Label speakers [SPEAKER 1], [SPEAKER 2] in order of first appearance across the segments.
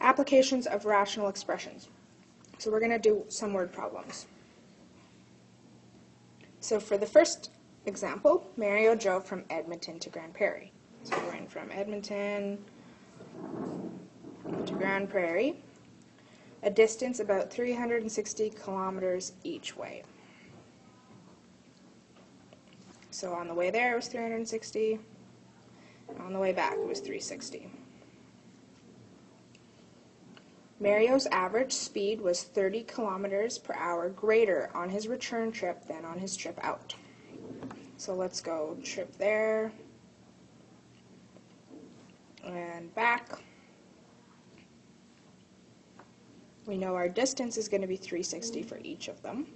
[SPEAKER 1] Applications of rational expressions. So we're going to do some word problems. So for the first example, Mario drove from Edmonton to Grand Prairie. So we're going from Edmonton to Grand Prairie, a distance about 360 kilometers each way. So on the way there it was 360, and on the way back it was 360. Mario's average speed was 30 kilometers per hour greater on his return trip than on his trip out. So let's go trip there and back. We know our distance is going to be 360 for each of them.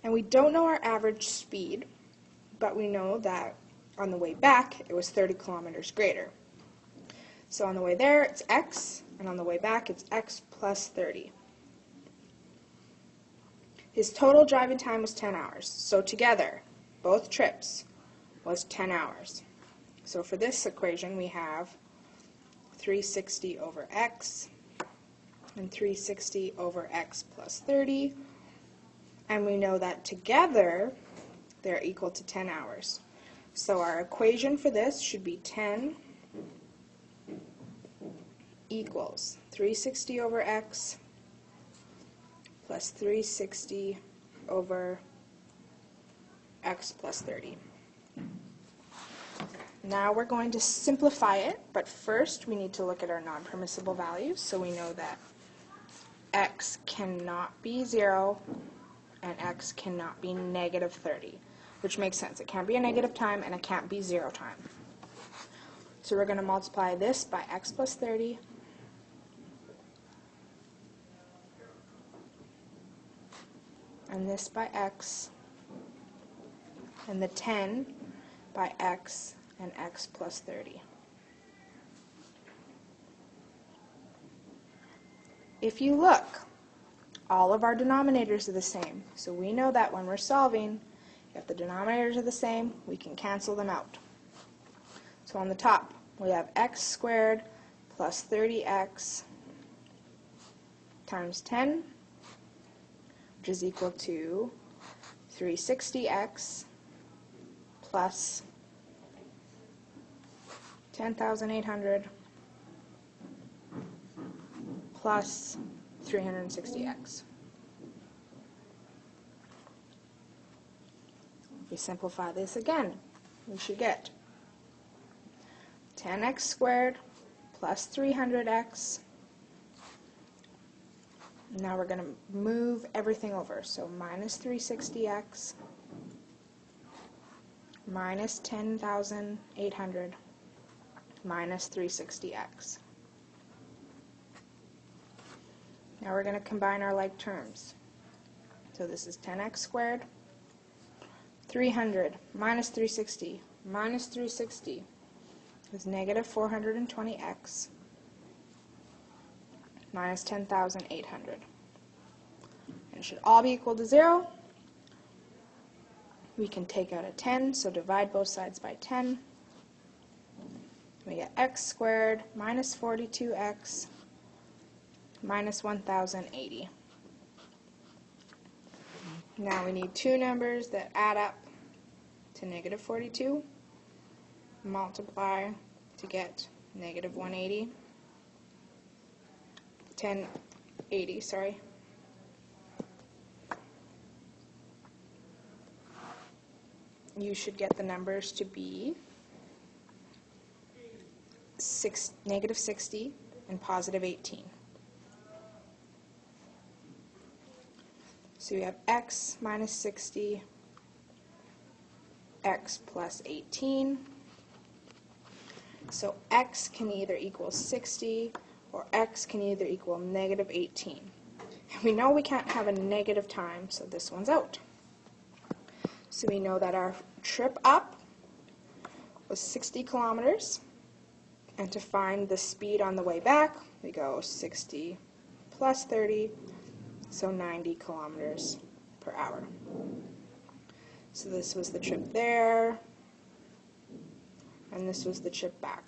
[SPEAKER 1] And we don't know our average speed, but we know that on the way back it was 30 kilometers greater. So on the way there it's x, and on the way back it's x plus 30. His total driving time was 10 hours. So together, both trips was 10 hours. So for this equation we have 360 over x and 360 over x plus 30. And we know that together they're equal to 10 hours. So our equation for this should be 10 equals 360 over x plus 360 over x plus 30. Now we're going to simplify it, but first we need to look at our non-permissible values. So we know that x cannot be 0 and x cannot be negative 30, which makes sense. It can't be a negative time and it can't be 0 time. So we're going to multiply this by x plus 30 and this by x, and the 10 by x and x plus 30. If you look, all of our denominators are the same. So we know that when we're solving, if the denominators are the same, we can cancel them out. So on the top, we have x squared plus 30x times 10, which is equal to 360x plus 10,800 plus 360x. If we simplify this again, we should get 10x squared plus 300x. Now we're going to move everything over. So minus 360x minus 10,800 minus 360x. Now we're going to combine our like terms. So this is 10x squared, 300 minus 360 minus 360 is negative 420x minus 10,800. And it should all be equal to 0. We can take out a 10, so divide both sides by 10. We get x squared minus 42x minus 1,080. Now we need two numbers that add up to negative 42. Multiply to get negative 180. 1080, sorry. You should get the numbers to be negative 60 and positive 18. So you have x minus 60, x plus 18. So x can either equal 60 or x can either equal negative 18. And we know we can't have a negative time, so this one's out. So we know that our trip up was 60 kilometers. And to find the speed on the way back, we go 60 plus 30, so 90 kilometers per hour. So this was the trip there, and this was the trip back.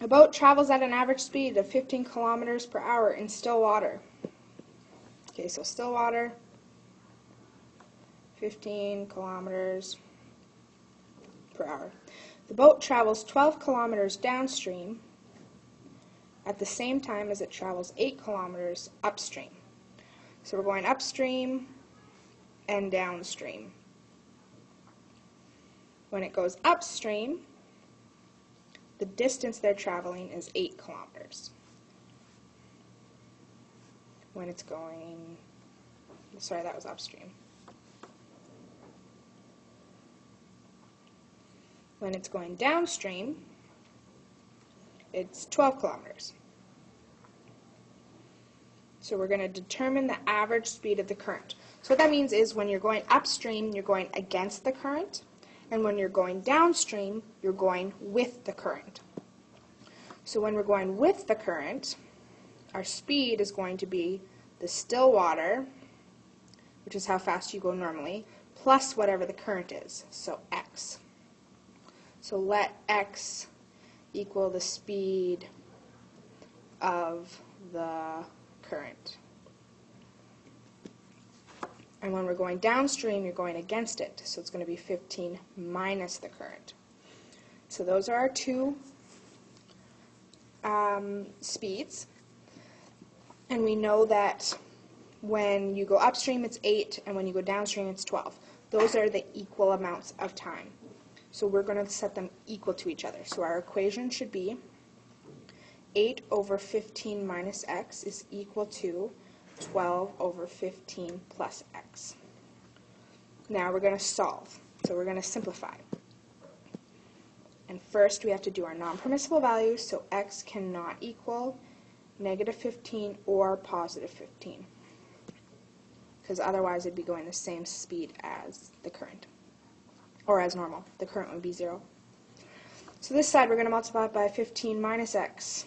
[SPEAKER 1] A boat travels at an average speed of 15 kilometers per hour in still water. Okay, so still water, 15 kilometers per hour. The boat travels 12 kilometers downstream at the same time as it travels 8 kilometers upstream. So we're going upstream and downstream. When it goes upstream, the distance they're traveling is 8 kilometers. When it's going, sorry, that was upstream. When it's going downstream, it's 12 kilometers. So we're going to determine the average speed of the current. So what that means is when you're going upstream, you're going against the current, and when you're going downstream, you're going with the current. So when we're going with the current, our speed is going to be the still water, which is how fast you go normally, plus whatever the current is, so x. So let x equal the speed of the current. And when we're going downstream, you're going against it, so it's going to be 15 minus the current. So those are our two speeds. And we know that when you go upstream, it's 8, and when you go downstream, it's 12. Those are the equal amounts of time. So we're going to set them equal to each other. So our equation should be 8 over 15 minus x is equal to 12 over 15 plus x. Now we're going to solve. So we're going to simplify. And first we have to do our non-permissible values, so x cannot equal negative 15 or positive 15, because otherwise it'd be going the same speed as the current, or as normal. The current would be 0. So this side we're going to multiply by 15 minus x.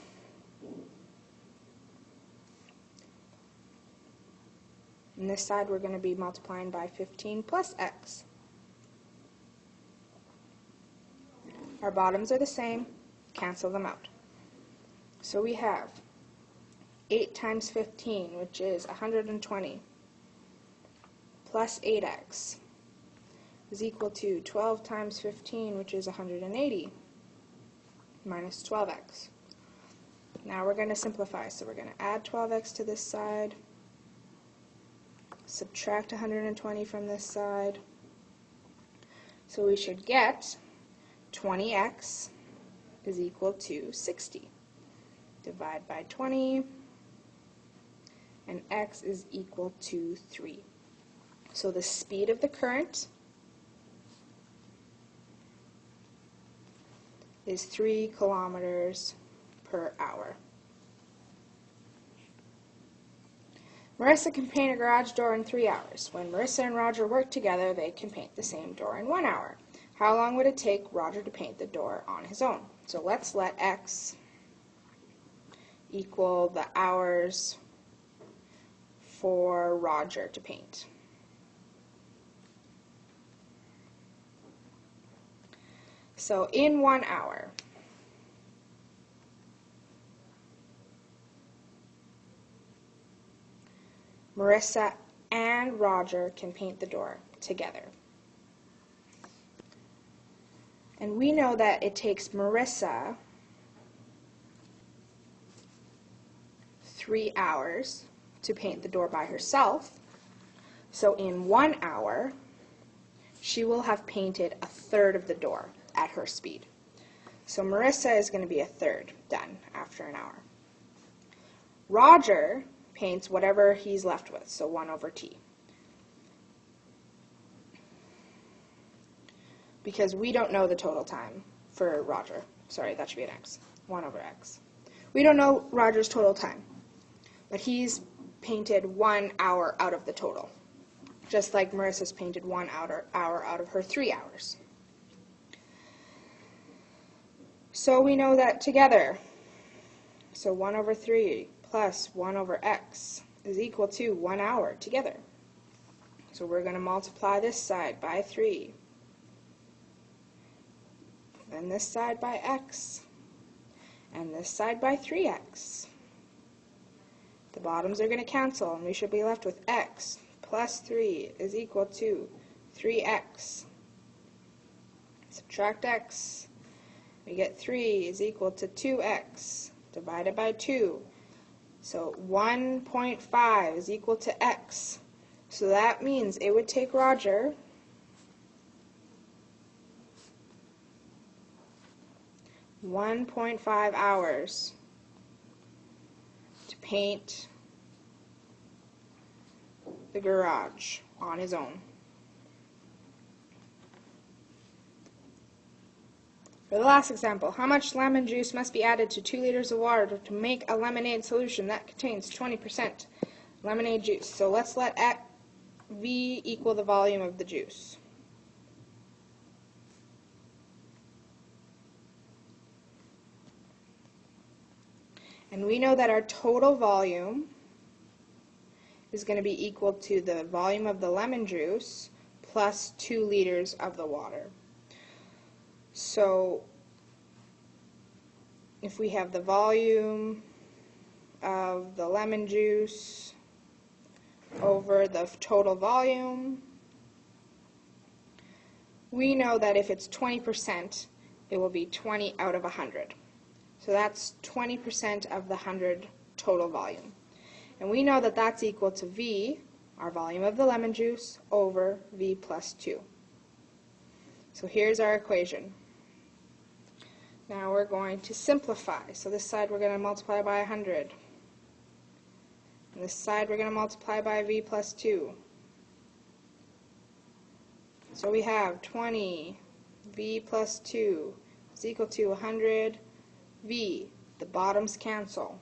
[SPEAKER 1] And this side we're going to be multiplying by 15 plus x. Our bottoms are the same, cancel them out. So we have 8 times 15, which is 120, plus 8x is equal to 12 times 15, which is 180, minus 12x. Now we're going to simplify, so we're going to add 12x to this side, subtract 120 from this side, so we should get 20x is equal to 60. Divide by 20, and x is equal to 3. So the speed of the current is 3 kilometers per hour. Marissa can paint a garage door in 3 hours. When Marissa and Roger work together, they can paint the same door in 1 hour. How long would it take Roger to paint the door on his own? So let's let x equal the hours for Roger to paint. So in 1 hour, Marissa and Roger can paint the door together. And we know that it takes Marissa 3 hours to paint the door by herself. So in 1 hour, she will have painted a third of the door at her speed. So Marissa is going to be a third done after an hour. Roger paints whatever he's left with, so 1 over t. Because we don't know the total time for Roger. Sorry, that should be an x. 1 over x. We don't know Roger's total time, but he's painted 1 hour out of the total, just like Marissa's painted 1 hour out of her 3 hours. So we know that together, so 1 over 3 plus 1 over x is equal to 1 hour together. So we're going to multiply this side by 3, then this side by x, and this side by 3x. The bottoms are going to cancel, and we should be left with x plus 3 is equal to 3x. Subtract x. We get 3 is equal to 2x divided by 2. So 1.5 is equal to x. So that means it would take Roger 1.5 hours to paint the garage on his own. For the last example, how much lemon juice must be added to 2 liters of water to make a lemonade solution that contains 20% lemonade juice? So let's let V equal the volume of the juice. And we know that our total volume is going to be equal to the volume of the lemon juice plus 2 liters of the water. So if we have the volume of the lemon juice over the total volume, we know that if it's 20%, it will be 20 out of 100. So that's 20% of the 100 total volume. And we know that that's equal to V, our volume of the lemon juice, over V plus 2. So here's our equation. Now we're going to simplify. So this side we're going to multiply by 100. And this side we're going to multiply by V plus 2. So we have 20 V plus 2 is equal to 100 V. The bottoms cancel.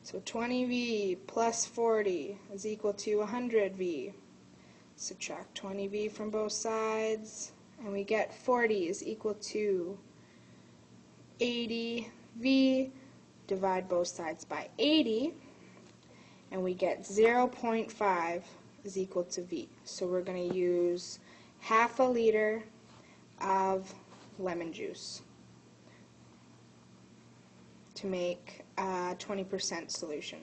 [SPEAKER 1] So 20V plus 40 is equal to 100V. Subtract 20V from both sides, and we get 40 is equal to 80V. Divide both sides by 80, and we get 0.5 is equal to V. So we're going to use half a liter of lemon juice to make a 20% solution.